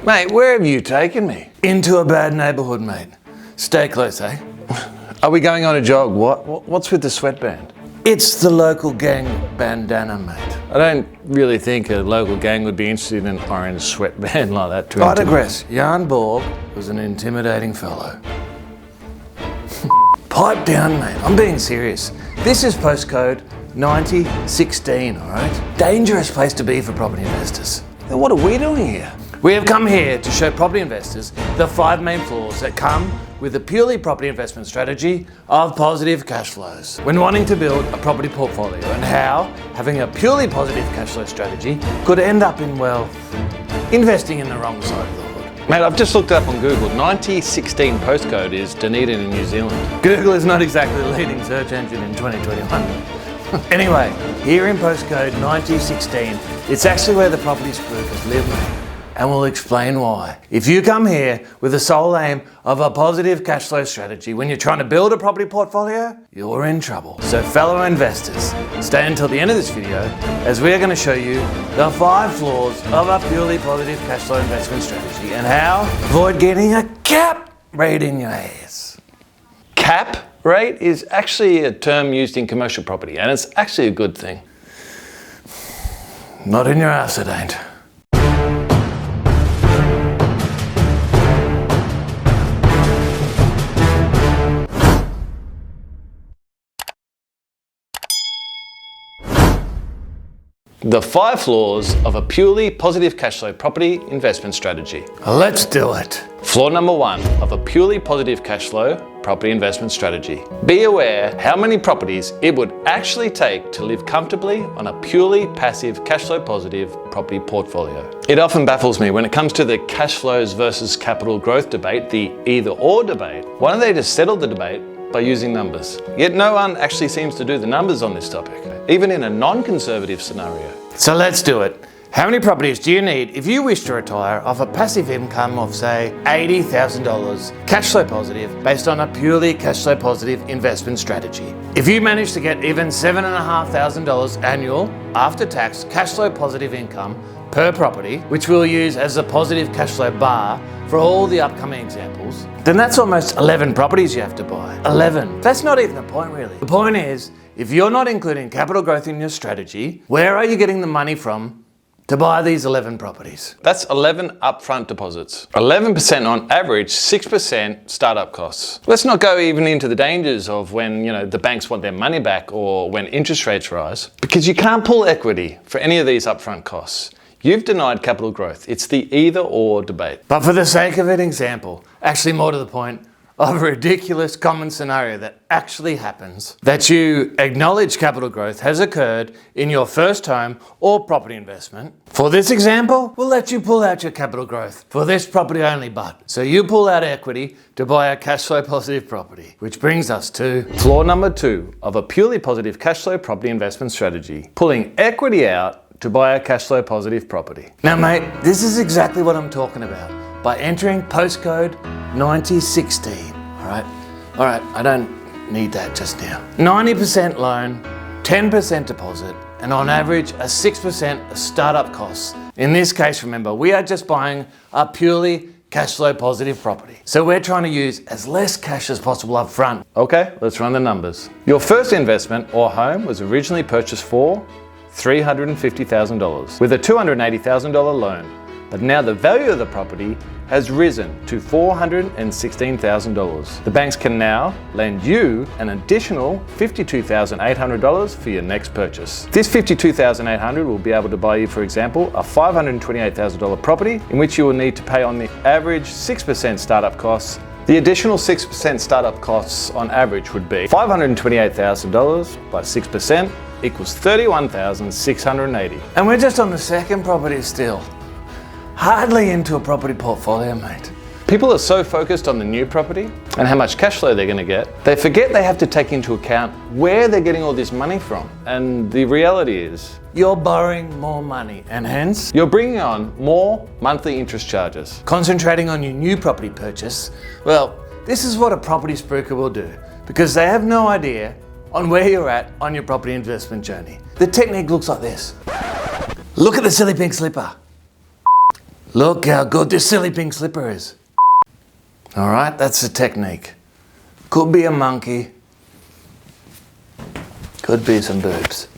Mate, where have you taken me? Into a bad neighbourhood, mate. Stay close, eh? Are we going on a jog? What's with the sweatband? It's the local gang bandana, mate. I don't really think a local gang would be interested in an orange sweatband like that to I digress. Jan Borg was an intimidating fellow. Pipe down, mate. I'm being serious. This is postcode 9016, all right? Dangerous place to be for property investors. Then what are we doing here? We have come here to show property investors the 5 main flaws that come with a purely property investment strategy of positive cash flows when wanting to build a property portfolio, and how having a purely positive cash flow strategy could end up in, well, investing in the wrong side of the hood. Mate, I've just looked it up on Google. 9016 postcode is Dunedin in New Zealand. Google is not exactly the leading search engine in 2021. Anyway, here in postcode 9016, it's actually where the property spookers live, mate. And we'll explain why. If you come here with the sole aim of a positive cash flow strategy when you're trying to build a property portfolio, you're in trouble. So fellow investors, stay until the end of this video as we're going to show you the 5 flaws of a purely positive cash flow investment strategy and how avoid getting a cap rate in your ass. Cap rate is actually a term used in commercial property, and it's actually a good thing. Not in your ass, it ain't. The 5 flaws of a purely positive cash flow property investment strategy. Let's do it. Flaw number 1 of a purely positive cash flow property investment strategy. Be aware how many properties it would actually take to live comfortably on a purely passive cash flow positive property portfolio. It often baffles me when it comes to the cash flows versus capital growth debate, the either or debate. Why don't they just settle the debate by using numbers? Yet no one actually seems to do the numbers on this topic, even in a non-conservative scenario. So let's do it. How many properties do you need if you wish to retire off a passive income of, say, $80,000 cash flow positive based on a purely cash flow positive investment strategy? If you manage to get even $7,500 annual after-tax cash flow positive income per property, which we'll use as a positive cash flow bar for all the upcoming examples, then that's almost 11 properties you have to buy. 11. That's not even the point, really. The point is, if you're not including capital growth in your strategy, where are you getting the money from to buy these 11 properties? That's 11 upfront deposits. 11% on average, 6% startup costs. Let's not go even into the dangers of when, the banks want their money back or when interest rates rise, because you can't pull equity for any of these upfront costs. You've denied capital growth. It's the either or debate. But for the sake of an example, actually more to the point, of a ridiculous common scenario that actually happens, that you acknowledge capital growth has occurred in your first home or property investment. For this example, we'll let you pull out your capital growth for this property only, but so you pull out equity to buy a cash flow positive property, which brings us to flaw number 2 of a purely positive cash flow property investment strategy: pulling equity out to buy a cash flow positive property. Now, mate, this is exactly what I'm talking about. By entering postcode 9016, all right, I don't need that just now. 90% loan, 10% deposit, and on average a 6% startup costs. In this case, remember, we are just buying a purely cash flow positive property. So we're trying to use as less cash as possible up front. Okay, let's run the numbers. Your first investment or home was originally purchased for $350,000 with a $280,000 loan. But now the value of the property has risen to $416,000. The banks can now lend you an additional $52,800 for your next purchase. This $52,800 will be able to buy you, for example, a $528,000 property in which you will need to pay on the average 6% startup costs. The additional 6% startup costs on average would be $528,000 by 6% equals $31,680. And we're just on the second property still. Hardly into a property portfolio, mate. People are so focused on the new property and how much cash flow they're going to get, they forget they have to take into account where they're getting all this money from. And the reality is, you're borrowing more money and hence, you're bringing on more monthly interest charges. Concentrating on your new property purchase, well, this is what a property spooker will do because they have no idea on where you're at on your property investment journey. The technique looks like this. Look at the silly pink slipper. Look how good this silly pink slipper is. All right, that's the technique. Could be a monkey. Could be some boobs.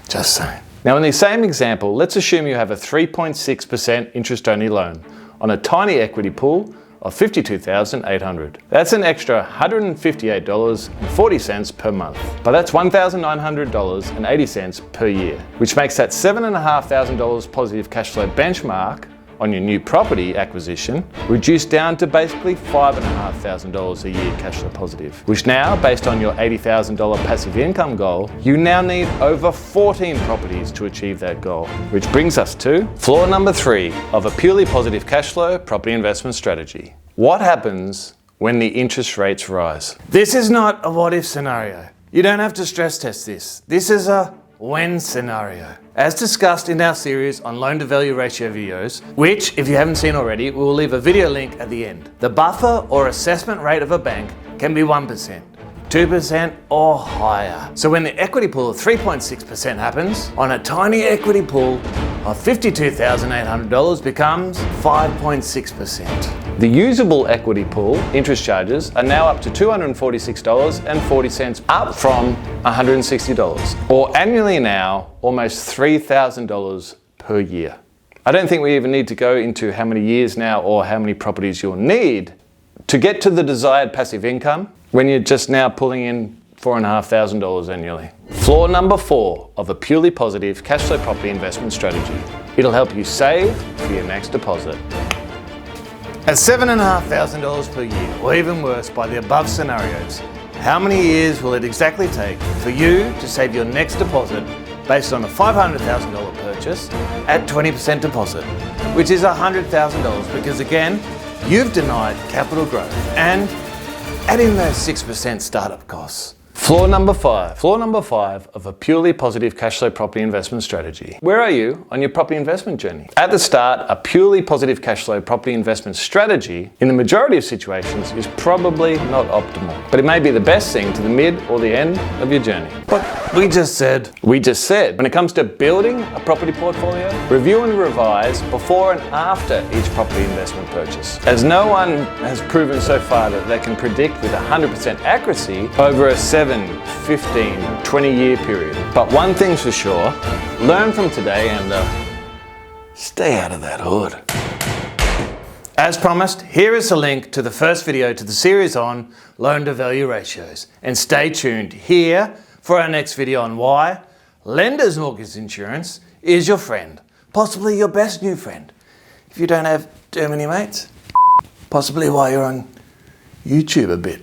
Just saying. Now in the same example, let's assume you have a 3.6% interest-only loan on a tiny equity pool of $52,800. That's an extra $158.40 per month. But that's $1,900.80 per year, which makes that $7,500 positive cash flow benchmark on your new property acquisition reduced down to basically $5,500 a year cash flow positive, which now, based on your $80,000 passive income goal, you now need over 14 properties to achieve that goal. Which brings us to flaw number 3 of a purely positive cash flow property investment strategy. What happens when the interest rates rise? This is not a what if scenario. You don't have to stress test this. This is a when scenario. As discussed in our series on loan to value ratio videos, which if you haven't seen already, we will leave a video link at the end. The buffer or assessment rate of a bank can be 1%, 2% or higher. So when the equity pool of 3.6% happens, on a tiny equity pool of $52,800 becomes 5.6%. The usable equity pool interest charges are now up to $246.40, up from $160, or annually now almost $3,000 per year. I don't think we even need to go into how many years now or how many properties you'll need to get to the desired passive income when you're just now pulling in $4,500 annually. Flaw number 4 of a purely positive cash flow property investment strategy. It'll help you save for your next deposit. At $7,500 per year, or even worse by the above scenarios, how many years will it exactly take for you to save your next deposit based on a $500,000 purchase at 20% deposit, which is $100,000 because again, you've denied capital growth and add in those 6% startup costs. Flaw number 5. Flaw number 5 of a purely positive cash flow property investment strategy. Where are you on your property investment journey? At the start, a purely positive cash flow property investment strategy, in the majority of situations, is probably not optimal. But it may be the best thing to the mid or the end of your journey. But we just said, when it comes to building a property portfolio, review and revise before and after each property investment purchase. As no one has proven so far that they can predict with 100% accuracy over a 7, 15, 20-year period. But one thing's for sure, learn from today and stay out of that hood. As promised, here is a link to the first video to the series on loan to value ratios. And stay tuned here for our next video on why Lender's Mortgage Insurance is your friend, possibly your best new friend. If you don't have too many mates, possibly why you're on YouTube a bit.